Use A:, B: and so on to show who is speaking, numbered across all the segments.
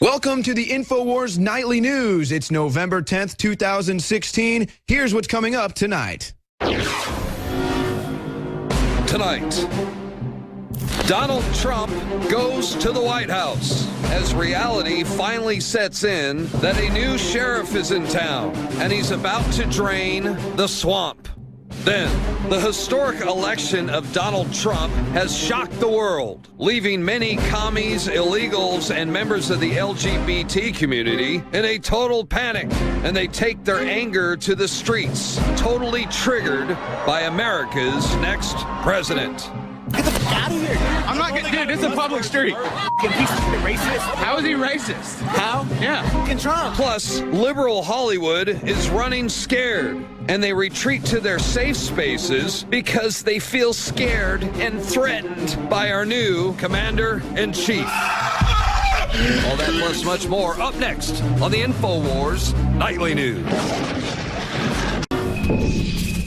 A: Welcome to the INFOWARS Nightly News. It's November 10th, 2016. Here's what's coming up tonight.
B: Tonight, Donald Trump goes to the White House as reality finally sets in that a new sheriff is in town and he's about to drain the swamp. Then, the historic election of Donald Trump has shocked the world, leaving many commies, illegals, and members of the LGBT community in a total panic, and they take their anger to the streets, totally triggered by America's next president.
C: Get the fuck out of here.
D: I'm not gonna, dude, it's a public street.
C: He's racist.
D: How is he racist?
C: How?
D: Yeah.
C: Fucking Trump.
B: Plus, liberal Hollywood is running scared, and they retreat to their safe spaces because they feel scared and threatened by our new commander-in-chief. All that plus much more up next on the INFOWARS Nightly News.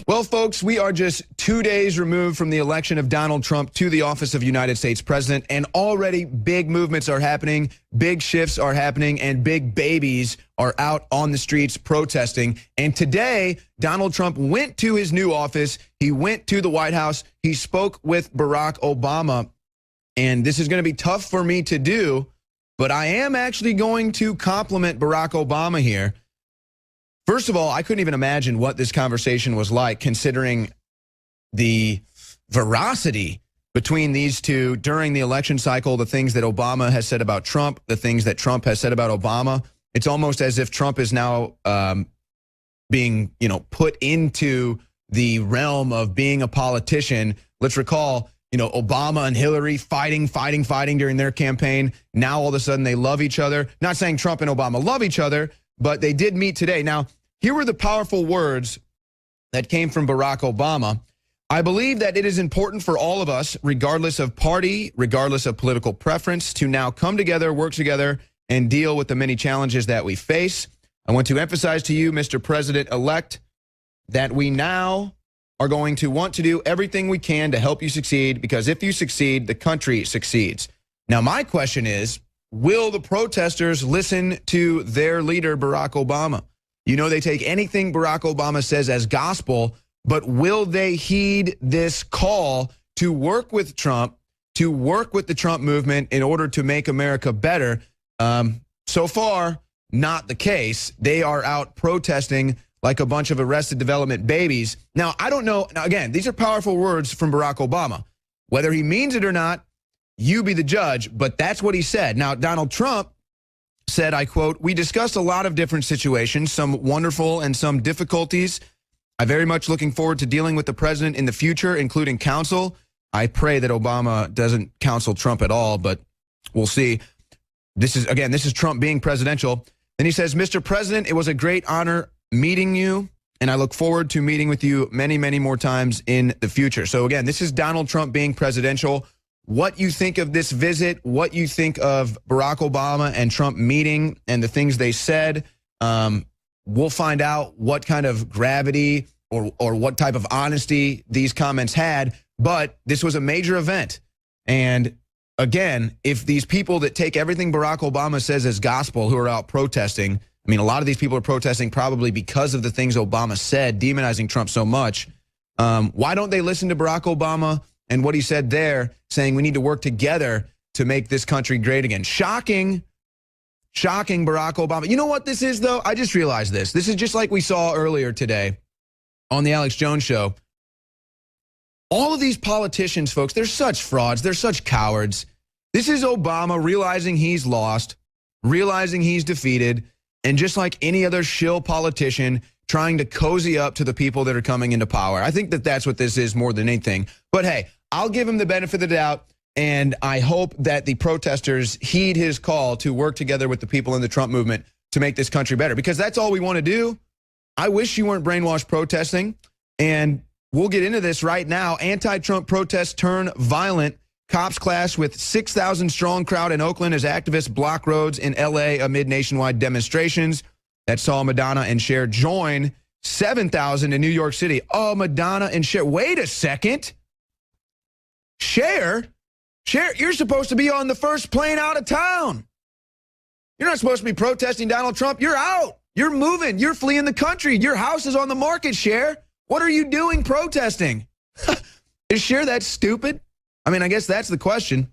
A: Well, folks, we are just 2 days removed from the election of Donald Trump to the office of United States President, and already big movements are happening, big shifts are happening, and big babies are out on the streets protesting. And today, Donald Trump went to his new office. He went to the White House. He spoke with Barack Obama. And this is going to be tough for me to do, but I am actually going to compliment Barack Obama here. First of all, I couldn't even imagine what this conversation was like, considering the veracity between these two during the election cycle, the things that Obama has said about Trump, the things that Trump has said about Obama. It's almost as if Trump is now being, put into the realm of being a politician. Let's recall, Obama and Hillary fighting during their campaign. Now all of a sudden they love each other. Not saying Trump and Obama love each other, but they did meet today. Now, here were the powerful words that came from Barack Obama. I believe that it is important for all of us, regardless of party, regardless of political preference, to now come together, work together, and deal with the many challenges that we face. I want to emphasize to you, Mr. President-elect, that we now are going to want to do everything we can to help you succeed, because if you succeed, the country succeeds. Now, my question is, will the protesters listen to their leader, Barack Obama? They take anything Barack Obama says as gospel, but will they heed this call to work with Trump, to work with the Trump movement in order to make America better? So far, not the case. They are out protesting like a bunch of Arrested Development babies. Now, I don't know. Now, again, these are powerful words from Barack Obama. Whether he means it or not, you be the judge, but that's what he said. Now, Donald Trump said, I quote, "We discussed a lot of different situations, some wonderful and some difficulties. I'm very much looking forward to dealing with the president in the future, including counsel." I pray that Obama doesn't counsel Trump at all, but we'll see. This is Trump being presidential. Then he says, "Mr. President, it was a great honor meeting you, and I look forward to meeting with you many, many more times in the future." So again, this is Donald Trump being presidential. What you think of this visit, what you think of Barack Obama and Trump meeting and the things they said, we'll find out what kind of gravity or what type of honesty these comments had. But this was a major event. And again, if these people that take everything Barack Obama says as gospel who are out protesting, I mean, a lot of these people are protesting probably because of the things Obama said, demonizing Trump so much. Why don't they listen to Barack Obama and what he said there, saying we need to work together to make this country great again? Shocking, Barack Obama. You know what this is, though? I just realized this. This is just like we saw earlier today on the Alex Jones show. All of these politicians, folks, they're such frauds. They're such cowards. This is Obama realizing he's lost, realizing he's defeated, and just like any other shill politician, trying to cozy up to the people that are coming into power. I think that that's what this is more than anything. But hey, I'll give him the benefit of the doubt, and I hope that the protesters heed his call to work together with the people in the Trump movement to make this country better, because that's all we want to do. I wish you weren't brainwashed protesting, and we'll get into this right now. Anti-Trump protests turn violent. Cops clash with 6,000-strong crowd in Oakland as activists block roads in L.A. amid nationwide demonstrations that saw Madonna and Cher join 7,000 in New York City. Oh, Madonna and Cher. Wait a second. Cher, you're supposed to be on the first plane out of town. You're not supposed to be protesting Donald Trump. You're out. You're moving. You're fleeing the country. Your house is on the market, Cher. What are you doing protesting? Is Cher that stupid? I mean, I guess that's the question.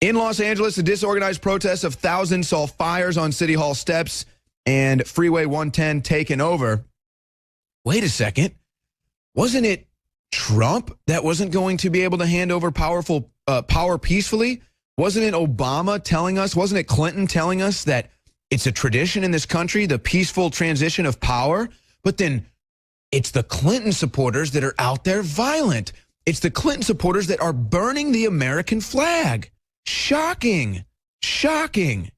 A: In Los Angeles, the disorganized protests of thousands saw fires on City Hall steps and Freeway 110 taken over. Wait a second. Wasn't it Trump that wasn't going to be able to hand over power peacefully? Wasn't it Obama telling us, wasn't it Clinton telling us that it's a tradition in this country, the peaceful transition of power? But then it's the Clinton supporters that are out there violent. It's the Clinton supporters that are burning the American flag. Shocking. Shocking.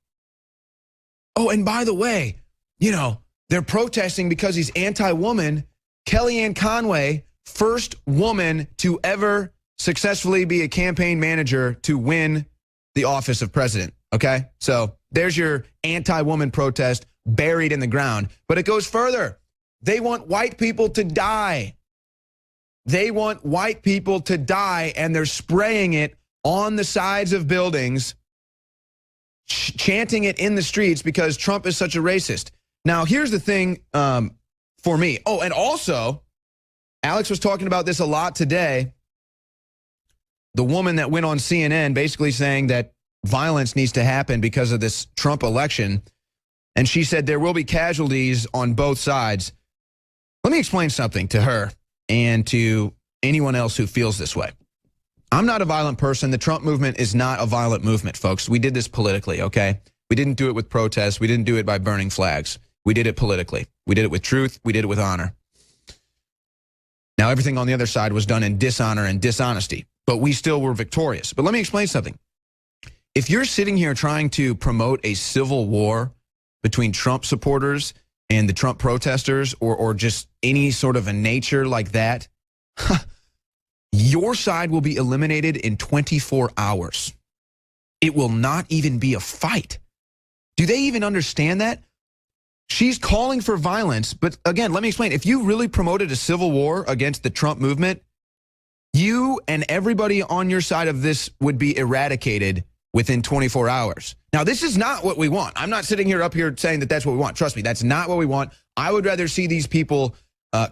A: Oh, and by the way, you know, they're protesting because he's anti-woman. Kellyanne Conway, first woman to ever successfully be a campaign manager to win the office of president, okay? So there's your anti-woman protest buried in the ground. But it goes further. They want white people to die. They want white people to die, and they're spraying it on the sides of buildings, chanting it in the streets because Trump is such a racist. Now, here's the thing for me. Oh, and also, Alex was talking about this a lot today. The woman that went on CNN basically saying that violence needs to happen because of this Trump election. And she said there will be casualties on both sides. Let me explain something to her and to anyone else who feels this way. I'm not a violent person. The Trump movement is not a violent movement, folks. We did this politically, okay? We didn't do it with protests. We didn't do it by burning flags. We did it politically. We did it with truth. We did it with honor. Now, everything on the other side was done in dishonor and dishonesty, but we still were victorious. But let me explain something. If you're sitting here trying to promote a civil war between Trump supporters and the Trump protesters, or just any sort of a nature like that, your side will be eliminated in 24 hours. It will not even be a fight. Do they even understand that? She's calling for violence, but again, let me explain. If you really promoted a civil war against the Trump movement, you and everybody on your side of this would be eradicated within 24 hours. Now, this is not what we want. I'm not sitting here up here saying that that's what we want. Trust me, that's not what we want. I would rather see these people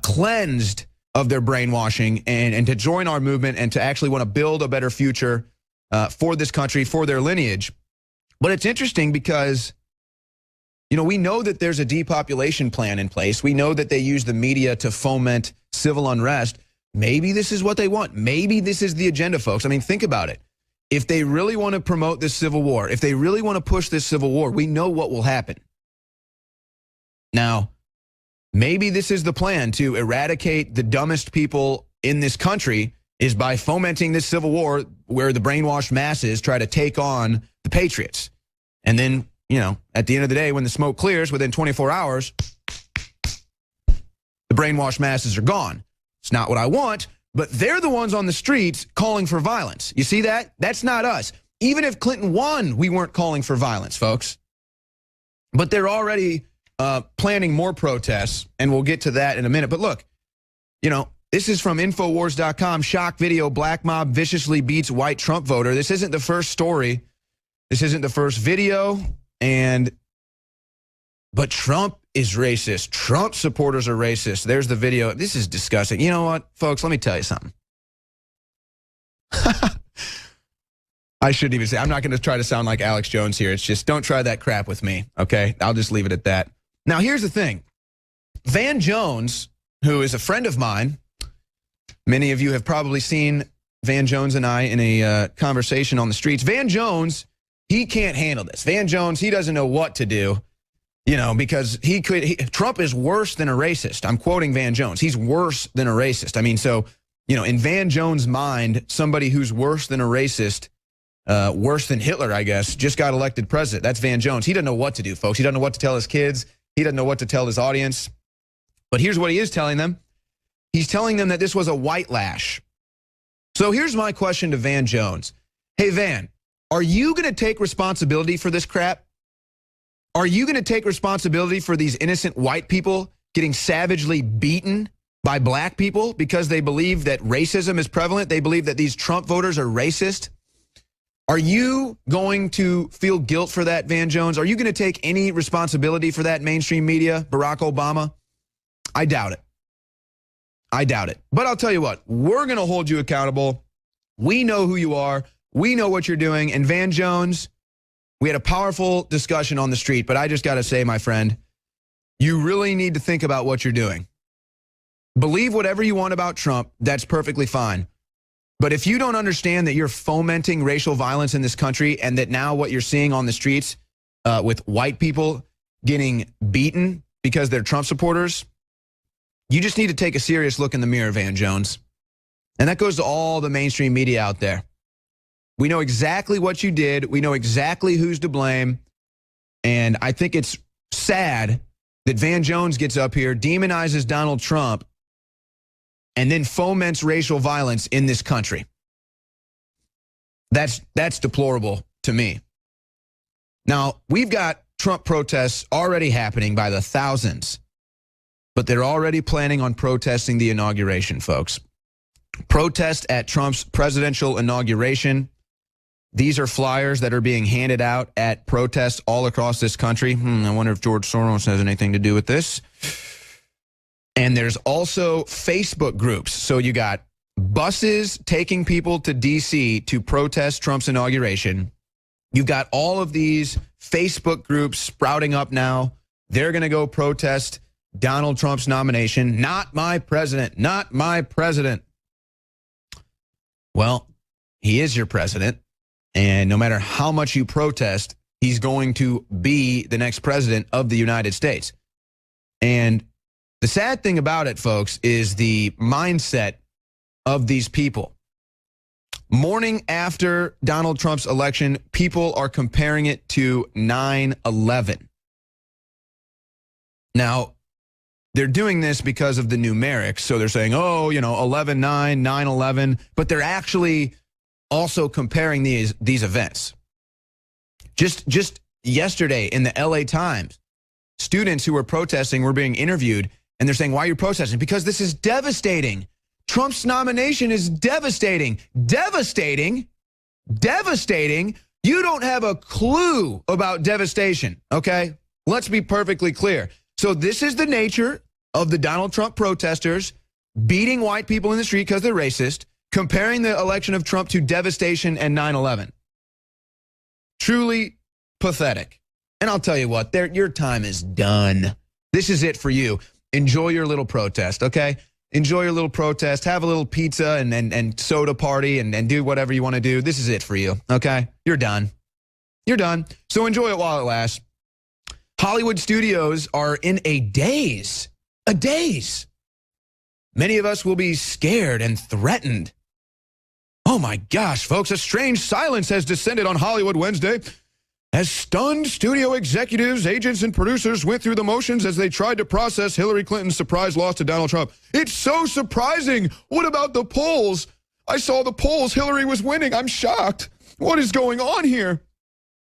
A: cleansed of their brainwashing and to join our movement and to actually want to build a better future for this country, for their lineage. But it's interesting because, you know, we know that there's a depopulation plan in place. We know that they use the media to foment civil unrest. Maybe this is what they want. Maybe this is the agenda, folks. I mean, think about it. If they really want to promote this civil war, if they really want to push this civil war, we know what will happen. Now, maybe this is the plan to eradicate the dumbest people in this country is by fomenting this civil war where the brainwashed masses try to take on the patriots. And then, you know, at the end of the day, when the smoke clears within 24 hours, the brainwashed masses are gone. It's not what I want, but they're the ones on the streets calling for violence. You see that? That's not us. Even if Clinton won, we weren't calling for violence, folks. But they're already planning more protests, and we'll get to that in a minute. But look, you know, this is from INFOWARS.com. Shock video, black mob viciously beats white Trump voter. This isn't the first story. This isn't the first video. But Trump is racist. Trump supporters are racist. There's the video. This is disgusting. You know what, folks? Let me tell you something. I shouldn't even say. I'm not going to try to sound like Alex Jones here. It's just don't try that crap with me, okay? I'll just leave it at that. Now, here's the thing. Van Jones, who is a friend of mine, many of you have probably seen Van Jones and I in a conversation on the streets. Van Jones, he can't handle this. Van Jones, he doesn't know what to do, you know, because Trump is worse than a racist. I'm quoting Van Jones. He's worse than a racist. I mean, so, you know, in Van Jones' mind, somebody who's worse than a racist, worse than Hitler, I guess, just got elected president. That's Van Jones. He doesn't know what to do, folks. He doesn't know what to tell his kids. He doesn't know what to tell his audience. But here's what he is telling them. He's telling them that this was a white lash. So here's my question to Van Jones. Hey, Van, are you going to take responsibility for this crap? Are you going to take responsibility for these innocent white people getting savagely beaten by black people because they believe that racism is prevalent? They believe that these Trump voters are racist? Are you going to feel guilt for that, Van Jones? Are you going to take any responsibility for that, mainstream media, Barack Obama? I doubt it. I doubt it. But I'll tell you what, we're going to hold you accountable. We know who you are. We know what you're doing. And Van Jones, we had a powerful discussion on the street, but I just got to say, my friend, you really need to think about what you're doing. Believe whatever you want about Trump. That's perfectly fine. But if you don't understand that you're fomenting racial violence in this country and that now what you're seeing on the streets with white people getting beaten because they're Trump supporters, you just need to take a serious look in the mirror, Van Jones. And that goes to all the mainstream media out there. We know exactly what you did. We know exactly who's to blame. And I think it's sad that Van Jones gets up here, demonizes Donald Trump, and then foments racial violence in this country. That's deplorable to me. Now, we've got Trump protests already happening by the thousands, but they're already planning on protesting the inauguration, folks. Protest at Trump's presidential inauguration. These are flyers that are being handed out at protests all across this country. I wonder if George Soros has anything to do with this. And there's also Facebook groups. So you got buses taking people to D.C. to protest Trump's inauguration. You've got all of these Facebook groups sprouting up now. They're going to go protest Donald Trump's nomination. Not my president, not my president. Well, he is your president. And no matter how much you protest, he's going to be the next president of the United States. And the sad thing about it, folks, is the mindset of these people. Morning after Donald Trump's election, people are comparing it to 9/11. Now, they're doing this because of the numerics. So they're saying, oh, 11/9, 9/11, but they're actually also comparing these events. Just yesterday in the LA Times, students who were protesting were being interviewed, and they're saying, why are you protesting? Because this is devastating. Trump's nomination is devastating. Devastating? Devastating? You don't have a clue about devastation, okay? Let's be perfectly clear. So this is the nature of the Donald Trump protesters beating white people in the street because they're racist, comparing the election of Trump to devastation and 9/11. Truly pathetic. And I'll tell you what, your time is done. This is it for you. Enjoy your little protest, okay? Enjoy your little protest. Have a little pizza and soda party and do whatever you want to do. This is it for you, okay? You're done. You're done. So enjoy it while it lasts. Hollywood studios are in a daze. A daze. Many of us will be scared and threatened. Oh my gosh, folks, a strange silence has descended on Hollywood Wednesday as stunned studio executives, agents, and producers went through the motions as they tried to process Hillary Clinton's surprise loss to Donald Trump. It's so surprising. What about the polls? I saw the polls. Hillary was winning. I'm shocked. What is going on here?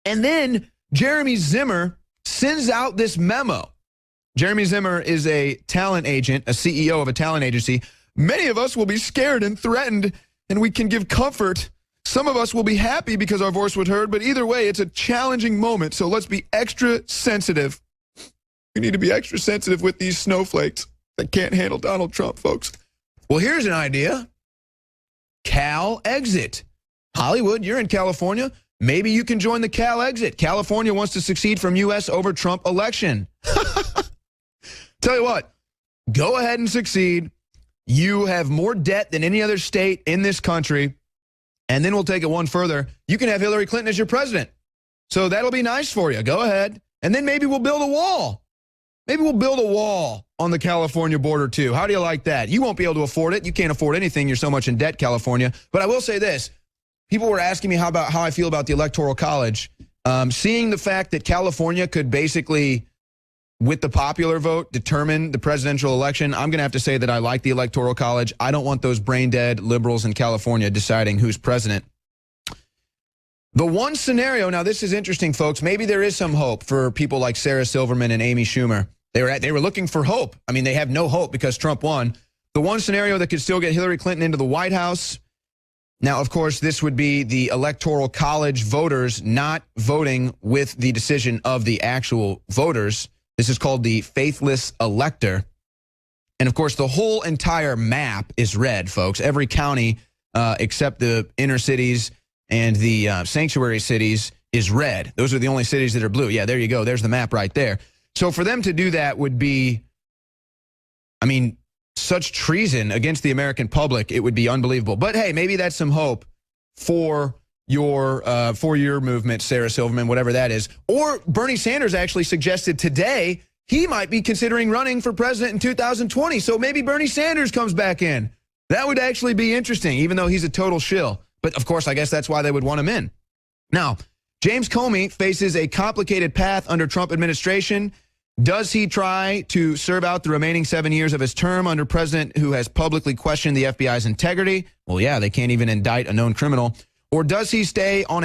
A: And then Jeremy Zimmer sends out this memo. Jeremy Zimmer is a talent agent, a CEO of a talent agency. Many of us will be scared and threatened, and we can give comfort. Some of us will be happy because our voice was heard, but either way, it's a challenging moment, so let's be extra sensitive. We need to be extra sensitive with these snowflakes that can't handle Donald Trump, folks. Well, here's an idea. Cal Exit. Hollywood, you're in California. Maybe you can join the Cal Exit. California wants to succeed from U.S. over Trump election. Tell you what, go ahead and succeed. You have more debt than any other state in this country. And then we'll take it one further. You can have Hillary Clinton as your president. So that'll be nice for you. Go ahead. And then maybe we'll build a wall. Maybe we'll build a wall on the California border too. How do you like that? You won't be able to afford it. You can't afford anything. You're so much in debt, California. But I will say this. People were asking me how I feel about the Electoral College. Seeing the fact that California could basically, with the popular vote, determine the presidential election, I'm going to have to say that I like the Electoral College. I don't want those brain-dead liberals in California deciding who's president. The one scenario, now this is interesting, folks, maybe there is some hope for people like Sarah Silverman and Amy Schumer. They were looking for hope. I mean, they have no hope because Trump won. The one scenario that could still get Hillary Clinton into the White House Now, of course, this would be the Electoral College voters not voting with the decision of the actual voters. This is called the faithless elector. And, of course, the whole entire map is red, folks. Every county except the inner cities and the sanctuary cities is red. Those are the only cities that are blue. Yeah, there you go. There's the map right there. So for them to do that would be, I mean, such treason against the American public, it would be unbelievable. But hey, maybe that's some hope for your movement, Sarah Silverman, whatever that is. Or Bernie Sanders actually suggested today he might be considering running for president in 2020. So maybe Bernie Sanders comes back in. That would actually be interesting, even though he's a total shill. But of course, I guess that's why they would want him in. Now, James Comey faces a complicated path under Trump administration. Does he try to serve out the remaining 7 years of his term under a president who has publicly questioned the FBI's integrity? Well, yeah, they can't even indict a known criminal. Or does he stay on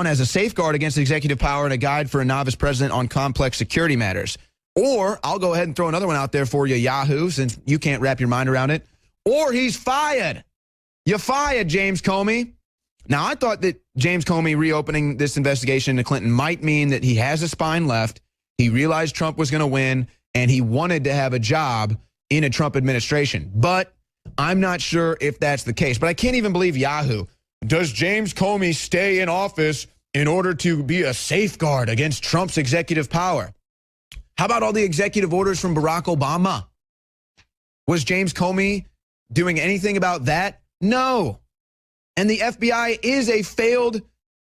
A: as a safeguard against executive power and a guide for a novice president on complex security matters? Or I'll go ahead and throw another one out there for you, Yahoo, since you can't wrap your mind around it. Or he's fired. You fired, James Comey. Now, I thought that James Comey reopening this investigation into Clinton might mean that he has a spine left. He realized Trump was going to win, and he wanted to have a job in a Trump administration. But I'm not sure if that's the case. But I can't even believe Yahoo. Does James Comey stay in office in order to be a safeguard against Trump's executive power? How about all the executive orders from Barack Obama? Was James Comey doing anything about that? No. And the FBI is a failed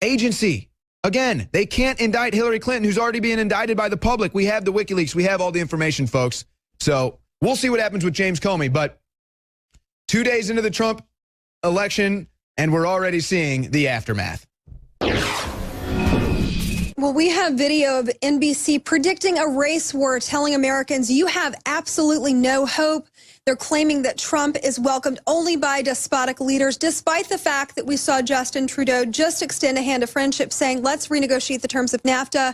A: agency. Again, they can't indict Hillary Clinton, who's already being indicted by the public. We have the WikiLeaks. We have all the information, folks. So we'll see what happens with James Comey. But 2 days into the Trump election, and we're already seeing the aftermath.
E: Well, we have video of NBC predicting a race war, telling Americans you have absolutely no hope. They're claiming that Trump is welcomed only by despotic leaders, despite the fact that we saw Justin Trudeau just extend a hand of friendship, saying, let's renegotiate the terms of NAFTA.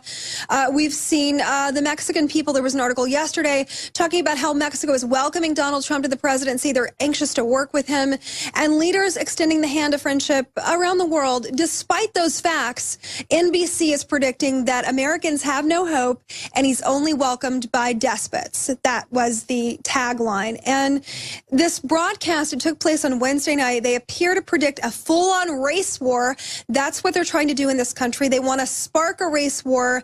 E: We've seen the Mexican people. There was an article yesterday talking about how Mexico is welcoming Donald Trump to the presidency. They're anxious to work with him, and leaders extending the hand of friendship around the world. Despite those facts, NBC is predicting that Americans have no hope, and he's only welcomed by despots. That was the tagline. And this broadcast, it took place on Wednesday night. They appear to predict a full-on race war. That's what they're trying to do in this country. They want to spark a race war.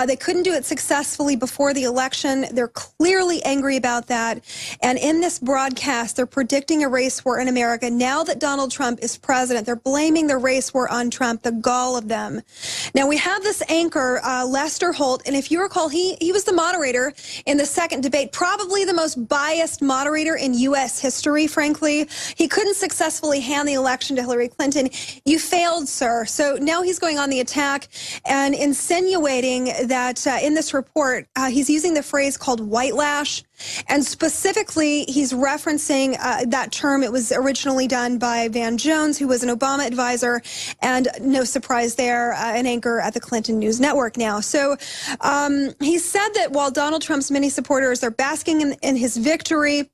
E: They couldn't do it successfully before the election. They're clearly angry about that. And in this broadcast, they're predicting a race war in America. Now that Donald Trump is president, they're blaming the race war on Trump, the gall of them. Now, we have this anchor, Lester Holt, and if you recall, he was the moderator in the second debate, probably the most biased moderator in U.S. history, frankly. He couldn't successfully hand the election to Hillary Clinton. You failed, sir. So now he's going on the attack and insinuating that in this report, he's using the phrase called white lash. And specifically, he's referencing that term. It was originally done by Van Jones, who was an Obama advisor, and no surprise there, an anchor at the Clinton News Network now. So he said that while Donald Trump's many supporters are basking in his victory,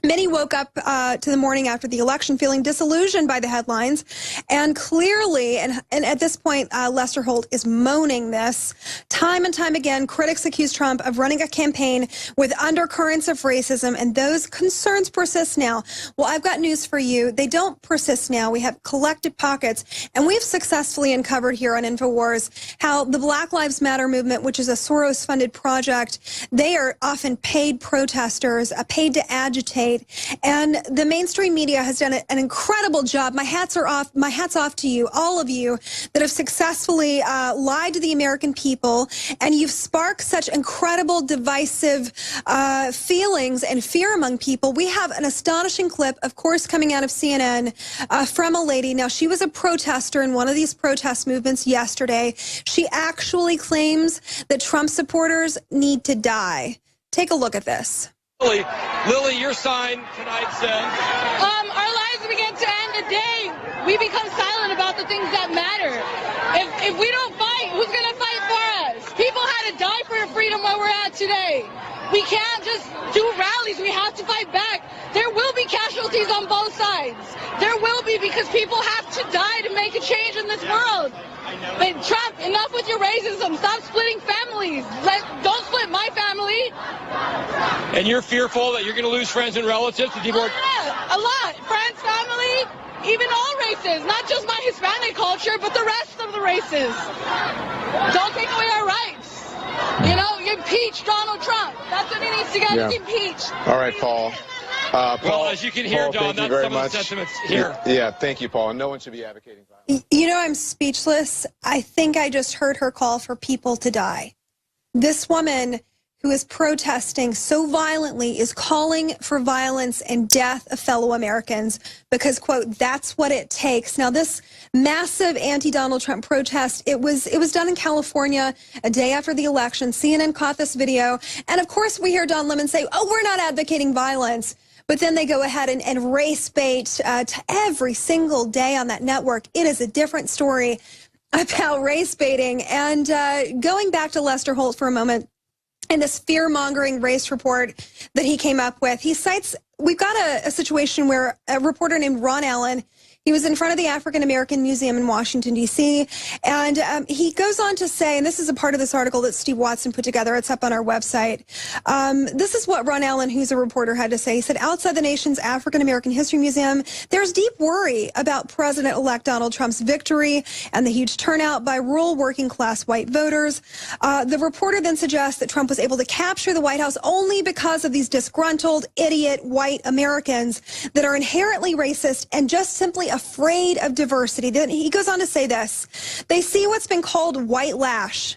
E: many woke up to the morning after the election feeling disillusioned by the headlines. And clearly, and at this point, Lester Holt is moaning this. Time and time again, critics accuse Trump of running a campaign with undercurrents of racism, and those concerns persist now. Well, I've got news for you. They don't persist now. We have collective pockets, and we've successfully uncovered here on INFOWARS how the Black Lives Matter movement, which is a Soros-funded project, they are often paid protesters, paid to agitate. And the mainstream media has done an incredible job. My hat's off to you, all of you, that have successfully lied to the American people, and you've sparked such incredible divisive feelings and fear among people. We have an astonishing clip, of course, coming out of CNN from a lady. Now, she was a protester in one of these protest movements yesterday. She actually claims that Trump supporters need to die. Take a look at this.
F: Lily, your sign tonight says...
G: Our lives begin to end the day we become silent about the things that matter. If we don't fight, who's going to fight for us? People had to die for freedom where we're at today. We can't just do rallies. We have to fight back. There will be casualties on both sides. There will be, because people have to die to make a change in this world. But Trump, enough with your racism. Stop splitting families. Don't split my family.
F: And you're fearful that you're going to lose friends and relatives to deportation?
G: A lot. Friends, family, even all races. Not just my Hispanic culture, but the rest of the races. Don't take away our rights. You know, impeach Donald Trump. That's what he needs to get, is impeached.
H: All right, Paul.
F: Well, as you can hear,
H: Paul,
F: Don, that's some of the sentiments here.
H: Yeah, thank you, Paul. No one should be advocating violence.
E: You know, I'm speechless. I think I just heard her call for people to die. This woman who is protesting so violently is calling for violence and death of fellow Americans because, quote, that's what it takes. Now, this massive anti-Donald Trump protest, it was done in California a day after the election. CNN caught this video. And, of course, we hear Don Lemon say, oh, we're not advocating violence. But then they go ahead and race bait to every single day on that network. It is a different story about race baiting. And going back to Lester Holt for a moment, in this fear-mongering race report that he came up with, he cites, we've got a situation where a reporter named Ron Allen, he was in front of the African American Museum in Washington, D.C., and he goes on to say, and this is a part of this article that Steve Watson put together, it's up on our website. This is what Ron Allen, who's a reporter, had to say. He said, outside the nation's African American History Museum, there's deep worry about President-elect Donald Trump's victory and the huge turnout by rural working-class white voters. The reporter then suggests that Trump was able to capture the White House only because of these disgruntled, idiot white Americans that are inherently racist and just simply afraid of diversity. Then he goes on to say this. They see what's been called white lash,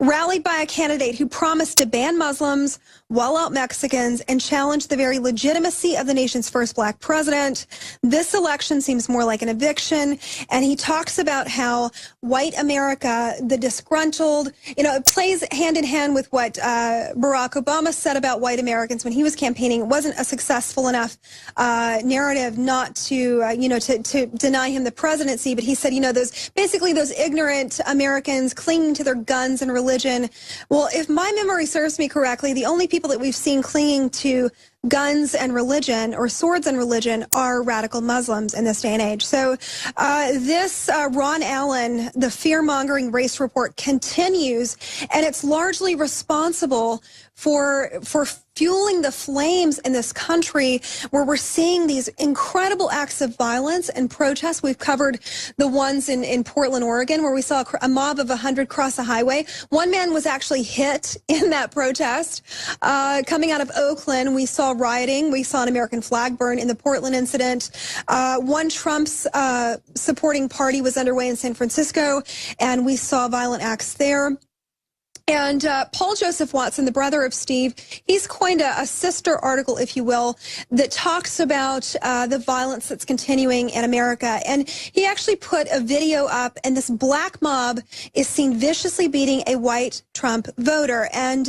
E: rallied by a candidate who promised to ban Muslims, wall out Mexicans, and challenge the very legitimacy of the nation's first black president. This election seems more like an eviction. And he talks about how white America, the disgruntled, you know, it plays hand in hand with what Barack Obama said about white Americans when he was campaigning. It wasn't a successful enough narrative not to, to deny him the presidency. But he said, those ignorant Americans clinging to their guns and religion. Well, if my memory serves me correctly, the only people that we've seen clinging to guns and religion or swords and religion are radical Muslims in this day and age. So this Ron Allen, the fear-mongering race report continues, and it's largely responsible for fueling the flames in this country where we're seeing these incredible acts of violence and protests. We've covered the ones in Portland, Oregon, where we saw a mob of 100 cross a highway. One man was actually hit in that protest. Coming out of Oakland, we saw rioting. We saw an American flag burn in the Portland incident. One Trump's supporting party was underway in San Francisco, and we saw violent acts there. And Paul Joseph Watson, the brother of Steve, he's coined a sister article, if you will, that talks about the violence that's continuing in America. And he actually put a video up, and this black mob is seen viciously beating a white Trump voter. And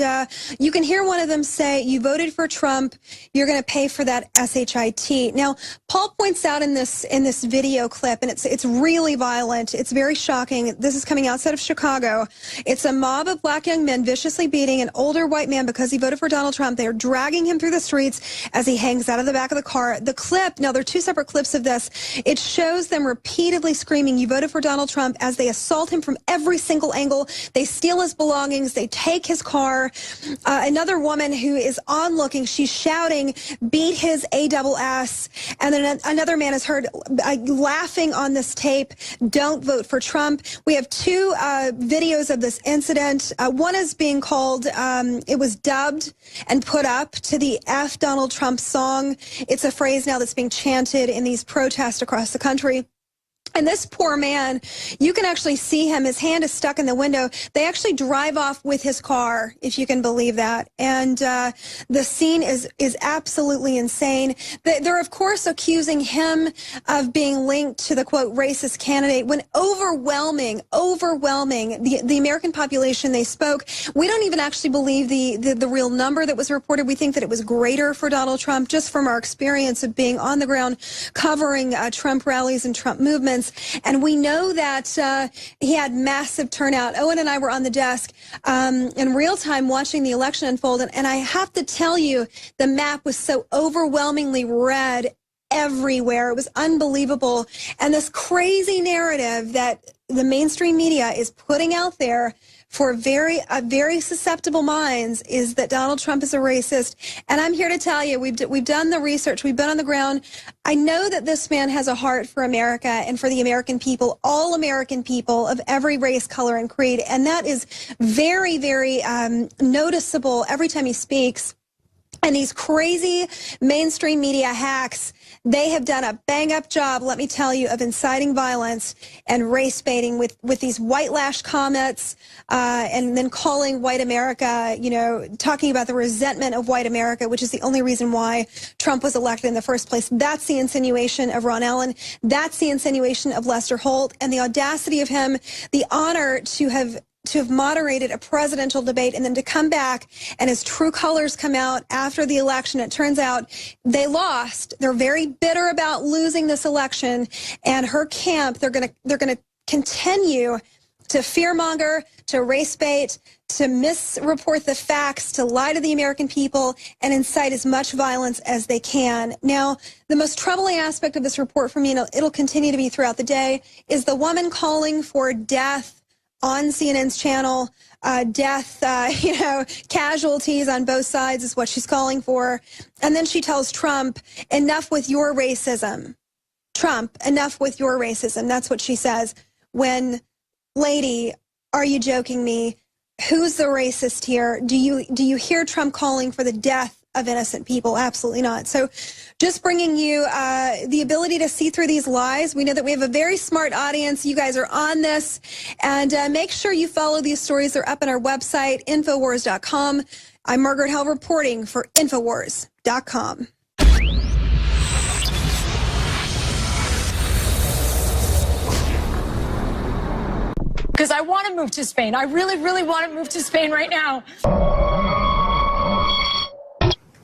E: you can hear one of them say, you voted for Trump, you're going to pay for that SHIT. Now, Paul points out in this video clip, and it's really violent. It's very shocking. This is coming outside of Chicago. It's a mob of black young men viciously beating an older white man because he voted for Donald Trump. They are dragging him through the streets as he hangs out of the back of the car. The clip, now there are two separate clips of this. It shows them repeatedly screaming, you voted for Donald Trump, as they assault him from every single angle. They steal his belongings. They take his car. Another woman who is onlooking, she's shouting, beat his ASS. And then another man is heard laughing on this tape, don't vote for Trump. We have two videos of this incident. One is being called, it was dubbed and put up to the F Donald Trump song. It's a phrase now that's being chanted in these protests across the country. And this poor man, you can actually see him. His hand is stuck in the window. They actually drive off with his car, if you can believe that. And the scene is absolutely insane. They're, of course, accusing him of being linked to the, quote, racist candidate, when overwhelming, the American population they spoke, we don't even actually believe the real number that was reported. We think that it was greater for Donald Trump, just from our experience of being on the ground covering Trump rallies and Trump movements. elections. And we know that he had massive turnout. Owen and I were on the desk in real time watching the election unfold. And I have to tell you, the map was so overwhelmingly red everywhere. It was unbelievable. And this crazy narrative that the mainstream media is putting out there for very susceptible minds is that Donald Trump is a racist. And I'm here to tell you, we've done the research, we've been on the ground. I know that this man has a heart for America and for the American people, all American people of every race, color, and creed. And that is very, very noticeable every time he speaks. And these crazy mainstream media hacks, they have done a bang-up job, let me tell you, of inciting violence and race baiting with these white lash comments and then calling white America, you know, talking about the resentment of white America, which is the only reason why Trump was elected in the first place. That's the insinuation of Ron Allen. That's the insinuation of Lester Holt. And the audacity of him, the honor to have moderated a presidential debate and then to come back and his true colors come out after the election. It turns out they lost. They're very bitter about losing this election, and her camp, they're going to continue to fearmonger, to race bait, to misreport the facts, to lie to the American people, and incite as much violence as they can. Now, the most troubling aspect of this report for me, and it'll continue to be throughout the day, is the woman calling for death on CNN's channel, death, casualties on both sides is what she's calling for. And then she tells Trump, enough with your racism. Trump, enough with your racism. That's what she says. When, lady, are you joking me? Who's the racist here? Do you hear Trump calling for the death of innocent people? Absolutely not. So just bringing you the ability to see through these lies. We know that we have a very smart audience. You guys are on this. And make sure you follow these stories. They're up on our website, INFOWARS.com. I'm Margaret Hell reporting for INFOWARS.com.
I: Because I want to move to Spain. I really, really want to move to Spain right now.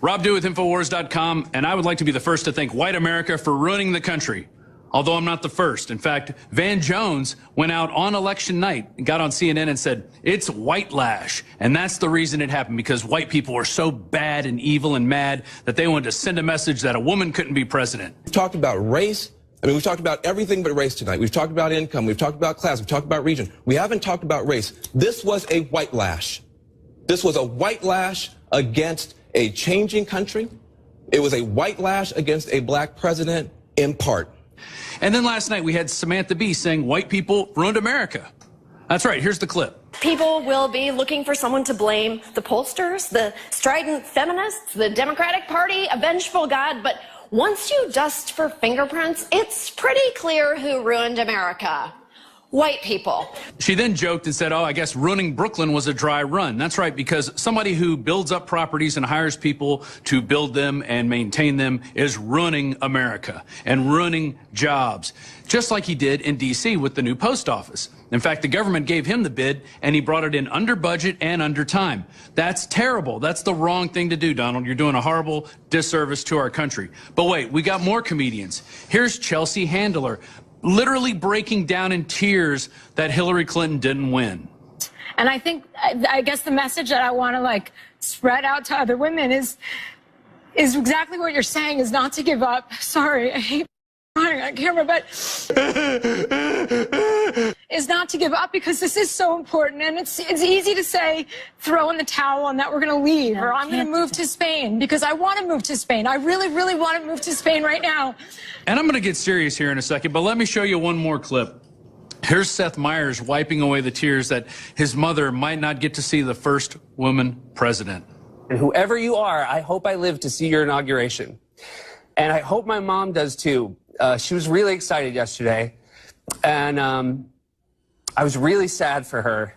J: Rob Dew with INFOWARS.com, and I would like to be the first to thank white America for ruining the country. Although I'm not the first. In fact, Van Jones went out on election night and got on CNN and said, it's white lash. And that's the reason it happened, because white people were so bad and evil and mad that they wanted to send a message that a woman couldn't be president.
K: We've talked about race. I mean, we've talked about everything but race tonight. We've talked about income. We've talked about class. We've talked about region. We haven't talked about race. This was a white lash. This was a white lash against a changing country. It was a white lash against a black president in part.
J: And then last night we had Samantha Bee saying white people ruined America. That's right. Here's the clip.
L: People will be looking for someone to blame: the pollsters, the strident feminists, the Democratic Party, a vengeful God. But once you dust for fingerprints, it's pretty clear who ruined America. White people.
J: She then joked and said, oh, I guess ruining Brooklyn was a dry run. That's right, because somebody who builds up properties and hires people to build them and maintain them is ruining America and ruining jobs, just like he did in D.C. with the new post office. In fact, the government gave him the bid, and he brought it in under budget and under time. That's terrible. That's the wrong thing to do, Donald. You're doing a horrible disservice to our country. But wait, we got more comedians. Here's Chelsea Handler, literally breaking down in tears that Hillary Clinton didn't win.
I: And I think, I guess the message that I want to spread out to other women is exactly what you're saying, is not to give up. Sorry, I hate crying on camera, but is not to give up, because this is so important. And it's easy to say, throw in the towel and that we're going to leave, or I'm going to move to Spain, because I want to move to Spain. I really, really want to move to Spain right now.
J: And I'm going to get serious here in a second, but let me show you one more clip. Here's Seth Meyers wiping away the tears that his mother might not get to see the first woman president.
M: And whoever you are, I hope I live to see your inauguration. And I hope my mom does too. She was really excited yesterday, and I was really sad for her.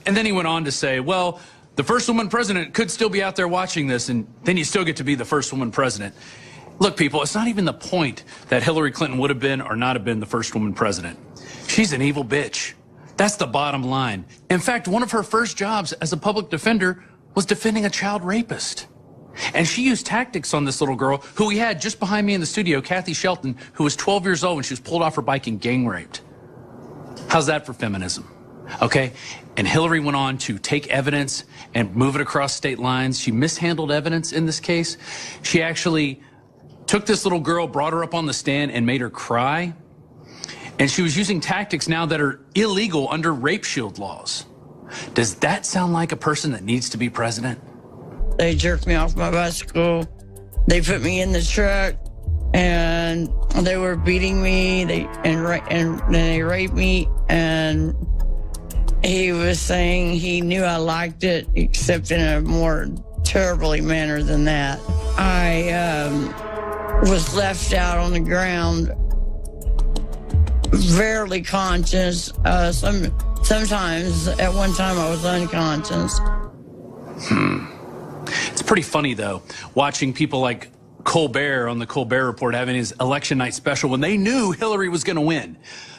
J: And then he went on to say, well, the first woman president could still be out there watching this, and then you still get to be the first woman president. Look, people, it's not even the point that Hillary Clinton would have been or not have been the first woman president. She's an evil bitch. That's the bottom line. In fact, one of her first jobs as a public defender was defending a child rapist. And she used tactics on this little girl who we had just behind me in the studio, Kathy Shelton, who was 12 years old when she was pulled off her bike and gang raped. How's that for feminism? Okay? And Hillary went on to take evidence and move it across state lines. She mishandled evidence in this case. She actually took this little girl, brought her up on the stand, and made her cry. And she was using tactics now that are illegal under rape shield laws. Does that sound like a person that needs to be president?
N: They jerked me off my bicycle. They put me in the truck, and they were beating me. And then they raped me. And he was saying he knew I liked it, except in a more terribly manner than that. I was left out on the ground, barely conscious. Sometimes, at one time, I was unconscious.
J: It's pretty funny, though, watching people like Colbert on the Colbert Report having his election night special when they knew Hillary was going to win.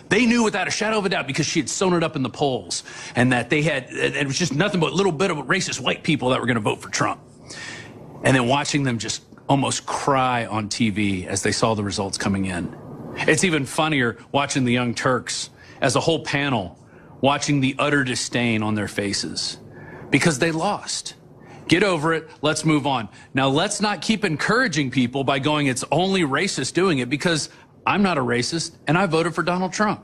J: They knew without a shadow of a doubt because she had sewn it up in the polls, and that it was just nothing but a little bit of racist white people that were going to vote for Trump. And then watching them just almost cry on TV as they saw the results coming in. It's even funnier watching the Young Turks as a whole panel, watching the utter disdain on their faces because they lost. Get over it. Let's move on. Now, let's not keep encouraging people by going, it's only racists doing it, because I'm not a racist and I voted for Donald Trump.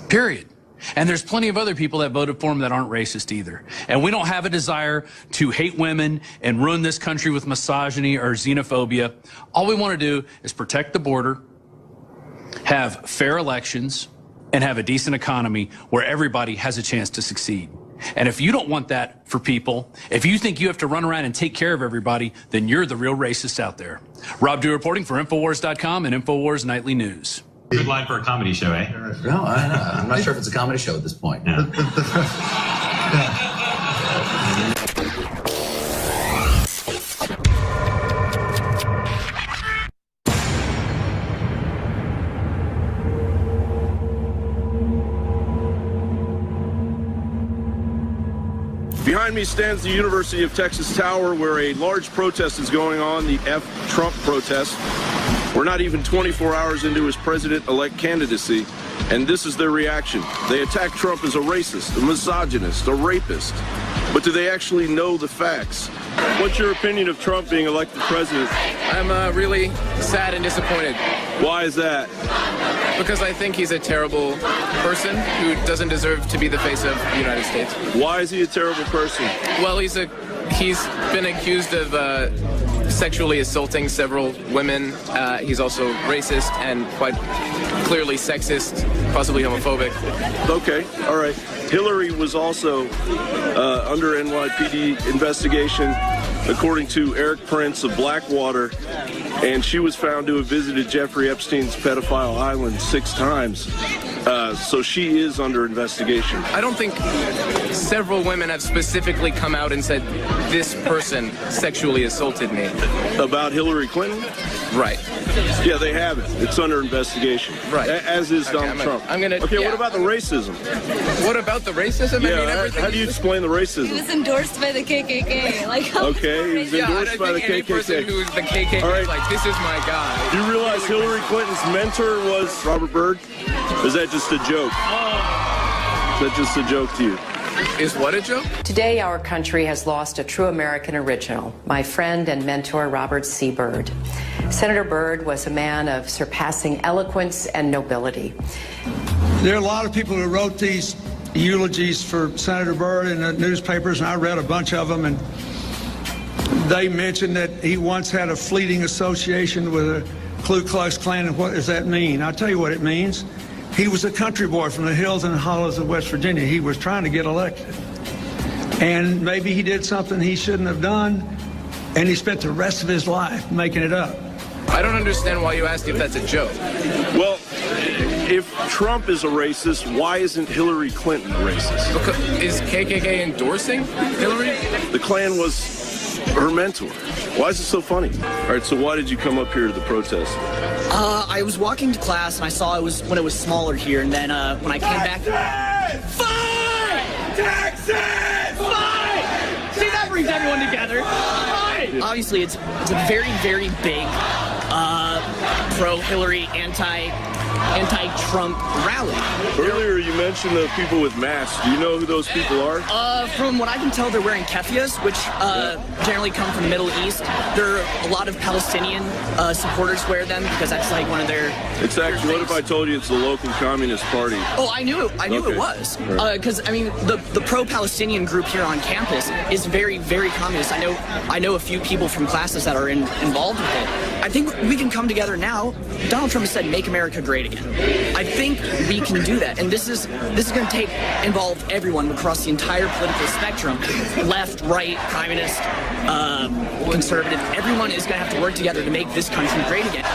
J: Period. And there's plenty of other people that voted for him that aren't racist either. And we don't have a desire to hate women and ruin this country with misogyny or xenophobia. All we want to do is protect the border, have fair elections, and have a decent economy where everybody has a chance to succeed. And if you don't want that for people, if you think you have to run around and take care of everybody, then you're the real racist out there. Rob Dew reporting for INFOWARS.com and INFOWARS Nightly News.
O: Good line for a comedy show, eh?
P: No, I'm not sure if it's a comedy show at this point.
O: Yeah.
Q: Behind me stands the University of Texas Tower, where a large protest is going on, the F Trump protest. We're not even 24 hours into his president-elect candidacy, and this is their reaction. They attack Trump as a racist, a misogynist, a rapist. But do they actually know the facts? What's your opinion of Trump being elected president?
R: I'm really sad and disappointed.
Q: Why is that?
R: Because I think he's a terrible person who doesn't deserve to be the face of the United States.
Q: Why is he a terrible person?
R: Well, he's been accused of sexually assaulting several women. He's also racist and quite clearly sexist, possibly homophobic.
Q: Okay, all right. Hillary was also under NYPD investigation, according to Eric Prince of Blackwater, and she was found to have visited Jeffrey Epstein's pedophile island 6 times. So she is under investigation.
R: I don't think several women have specifically come out and said, this person sexually assaulted me.
Q: About Hillary Clinton?
R: Right.
Q: Yeah, they haven't. It's under investigation.
R: Right.
Q: As is Donald Trump. Okay, what about the racism?
R: What about the racism?
Q: Yeah,
R: I mean, everything.
Q: how do you explain the racism?
S: He was endorsed by the KKK.
Q: Okay, he was endorsed by the
R: any person
Q: KKK.
R: who's the KKK
Q: All right.
R: is like, this is my guy.
Q: Do you realize Hillary Clinton's mentor was Robert Byrd? Or is that just a joke? Is that just a joke to you?
R: Is what a joke?
T: Today, our country has lost a true American original, my friend and mentor, Robert C. Byrd. Senator Byrd was a man of surpassing eloquence and nobility.
U: There are a lot of people who wrote these eulogies for Senator Byrd in the newspapers, and I read a bunch of them, and they mentioned that he once had a fleeting association with a Ku Klux Klan, and what does that mean? I'll tell you what it means. He was a country boy from the hills and hollows of West Virginia. He was trying to get elected. And maybe he did something he shouldn't have done, and he spent the rest of his life making it up.
R: I don't understand why you asked if that's a joke.
Q: Well, if Trump is a racist, why isn't Hillary Clinton a racist?
R: Because, is KKK endorsing Hillary?
Q: The Klan was her mentor. Why is it so funny? All right, so why did you come up here to the protest?
C: I was walking to class and I saw it was when it was smaller here, and then when I came back. Fight! Texas! Fight! See, that brings everyone together. Fight! obviously it's a very, very big pro-Hillary, anti-Trump rally.
Q: Earlier you mentioned the people with masks. Do you know who those people are?
C: From what I can tell, they're wearing keffiyehs, which generally come from the Middle East. There are a lot of Palestinian supporters wear them because that's like one of their...
Q: It's actually, what if I told you it's the local Communist Party?
C: Oh, I knew it was. Because, I mean, the pro-Palestinian group here on campus is very, very communist. I know a few people from classes that are involved with it. I think we can come together now. Donald Trump has said, make America great again. I think we can do that. And this is going to involve everyone across the entire political spectrum. Left, right, communist, conservative. Everyone is going to have to work together to make this country great again.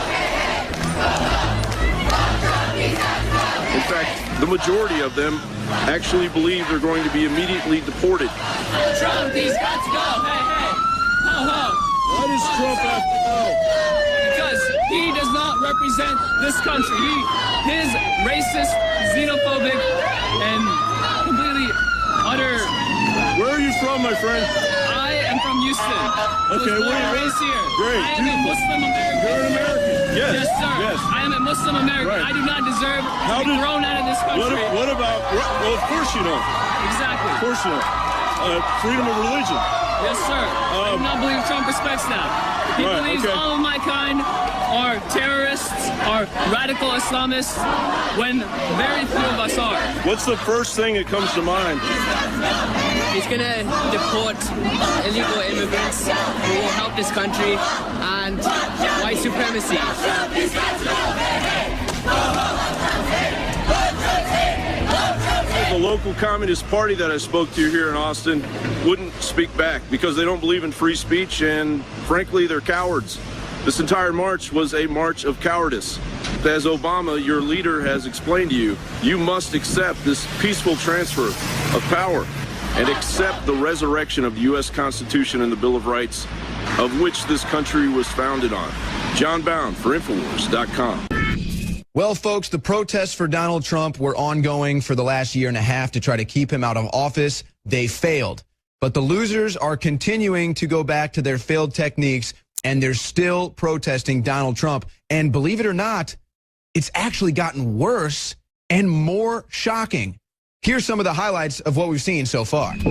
Q: In fact, the majority of them actually believe they're going to be immediately deported.
D: Trump, he's got to go. Hey, hey. Ho, ho.
Q: Why does Trump have to go?
D: Because he does not represent this country. His racist, xenophobic, and completely utter...
Q: Where are you from, my friend?
D: I am from Houston.
Q: Okay,
D: where are you? Here.
Q: Great.
D: I am a Muslim American.
Q: You're an American. Yes.
D: Yes, sir.
Q: Yes.
D: I am a Muslim American.
Q: Right.
D: I do not deserve to be thrown out of this country.
Q: What about... Well, of course you don't.
D: Exactly.
Q: Of course you don't. Freedom of religion.
D: Yes, sir. I do not believe Trump respects that. He believes all of my kind are terrorists, are radical Islamists, when very few of us are.
Q: What's the first thing that comes to mind?
D: He's going to deport illegal immigrants who will help this country, and white supremacy.
Q: The local Communist Party that I spoke to here in Austin wouldn't speak back because they don't believe in free speech, and frankly, they're cowards. This entire march was a march of cowardice. As Obama, your leader, has explained to you, you must accept this peaceful transfer of power and accept the resurrection of the U.S. Constitution and the Bill of Rights, of which this country was founded on. John Bound for INFOWARS.com.
A: Well, folks, the protests for Donald Trump were ongoing for the last year and a half to try to keep him out of office. They failed. But the losers are continuing to go back to their failed techniques, and they're still protesting Donald Trump. And believe it or not, it's actually gotten worse and more shocking. Here's some of the highlights of what we've seen so far.
D: Out of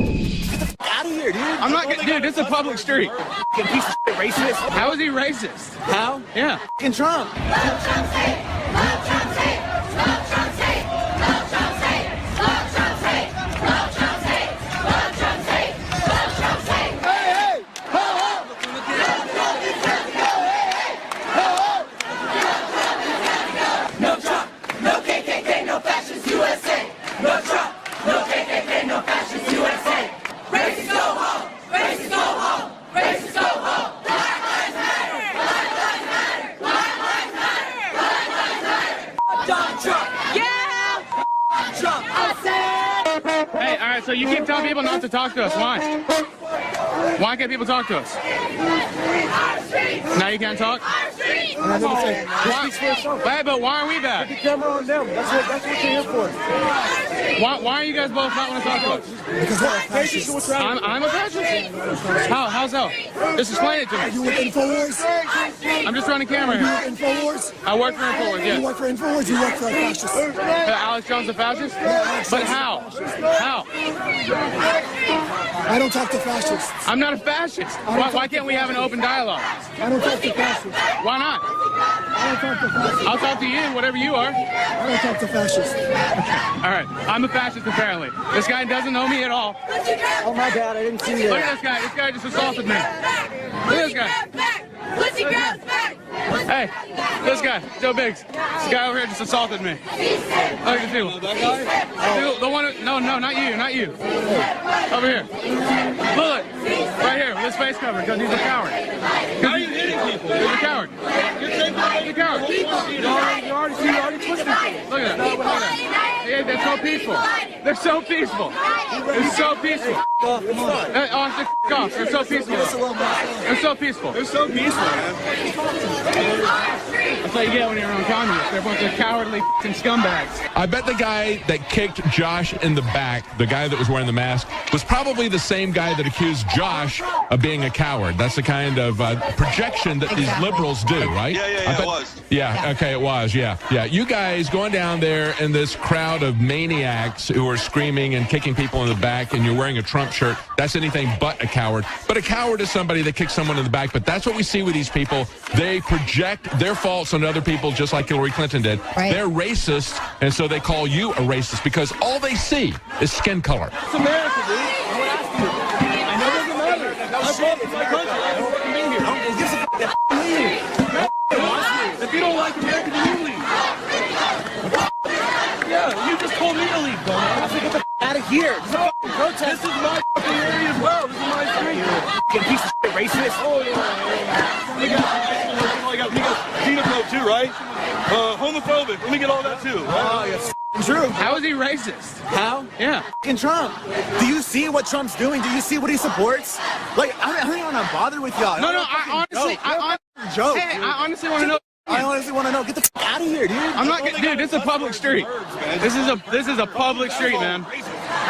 D: here, dude. I'm not gonna, dude, this is a public street. Piece of shit racist. How is he racist? How? Yeah. In Trump. Hey, all right, so you keep telling people not to talk to us. Why? Why can't people talk to us? Now you can't talk? Why, but why are we bad? Put the camera on them. That's what you're here for. Why are you guys both not want to talk to us? Because we're fascists. I'm a fascist? How's that? Just explain it to me.
V: Are you with INFOWARS?
D: I'm just running camera here.
V: Are you with INFOWARS?
D: I work for INFOWARS, yes.
V: You work for INFOWARS? You work for a fascist?
D: Alex Jones a fascist? But how? How?
V: I don't talk to fascists.
D: I'm not a fascist. Why can't we have an open dialogue?
V: I don't talk to fascists.
D: Why not?
V: I don't talk to fascists.
D: I'll talk to you, whatever you are.
V: I don't talk to fascists.
D: All right, I'm a fascist apparently. This guy doesn't know me at all.
V: Oh my God, I didn't see that.
D: Look at this guy. This guy just assaulted me. Look at this guy.
V: Pussy grabs back.
D: Hey, this guy, Joe Biggs. This guy over here just assaulted me. Look at this dude. The one who, no, not you. Over here. Look, right here with his face covered because he's a coward.
V: How are you hitting people?
D: He's a coward. He's a coward.
V: You already twisted people.
D: Look at that. Yeah, they're so peaceful. They're so peaceful. They're so peaceful. Oh, they're so peaceful. They're so peaceful.
V: They're so peaceful, man.
D: That's how you get when you're around communists. They're a bunch of cowardly scumbags.
W: I bet the guy that kicked Josh in the back, the guy that was wearing the mask, was probably the same guy that accused Josh
B: of being a coward. That's the kind of projection that these liberals do, right?
G: Yeah, it was.
B: Yeah, okay, it was, yeah. You guys going down there in this crowd of maniacs who are screaming and kicking people in the back, and you're wearing a Trump shirt, that's anything but a coward. But a coward is somebody that kicks someone in the back. But that's what we see with these people. They project their faults on other people just like Hillary Clinton did.
E: Right.
B: They're racist, and so they call you a racist because all they see is skin color.
V: It's America, dude. I would ask you. I know it doesn't matter. I brought my country. I don't fucking be here. Don't give a leave. If you don't like America, then you leave. Yeah, you just told me to leave, dumbass. I have to get the out of here. This is a fucking protest. This is my fucking area as well. This is my street. Fucking piece of shit racist. Oh, yeah. We got xenophobe too, right? Homophobic. Let me get all that too.
W: Oh, yes. True.
D: How is he racist?
W: How?
D: Yeah.
W: Fucking Trump. Do you see what Trump's doing? Do you see what he supports? Like, I don't want to bother with y'all.
D: No, I honestly want to know.
W: I honestly want to know. Get the fuck out of here, dude.
D: I'm not gonna, dude. This is a public street. This is a public street, man.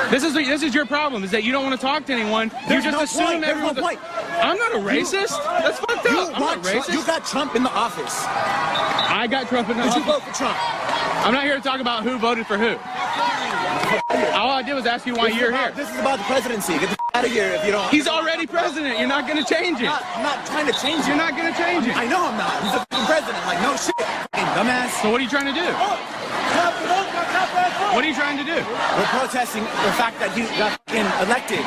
D: This is your problem. Is that you don't want to talk to anyone. You just assume everyone's. I'm not a racist. That's fucked up. I'm not racist.
W: You got Trump in the office.
D: I got Trump in the office.
W: Did you vote for Trump?
D: I'm not here to talk about who voted for who. All I did was ask you why you're here.
W: This is about the presidency. Get the out of here if you don't.
D: He's already president. You're not going to change it.
W: I'm not trying to change it.
D: You're not going to change it.
W: I know I'm not. He's a fucking president. Like, no shit. Fucking dumbass.
D: So what are you trying to do? What are you trying to do?
W: We're protesting the fact that he got fucking elected.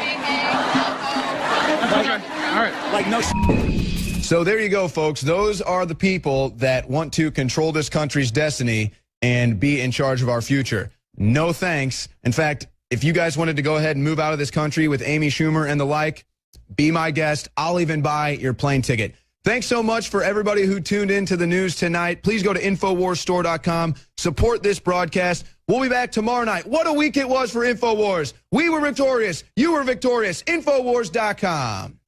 D: All right.
W: Like, no shit.
A: So there you go, folks. Those are the people that want to control this country's destiny and be in charge of our future. No thanks. In fact, if you guys wanted to go ahead and move out of this country with Amy Schumer and the like, be my guest. I'll even buy your plane ticket. Thanks so much for everybody who tuned in to the news tonight. Please go to InfoWarsStore.com. Support this broadcast. We'll be back tomorrow night. What a week it was for InfoWars. We were victorious. You were victorious. InfoWars.com.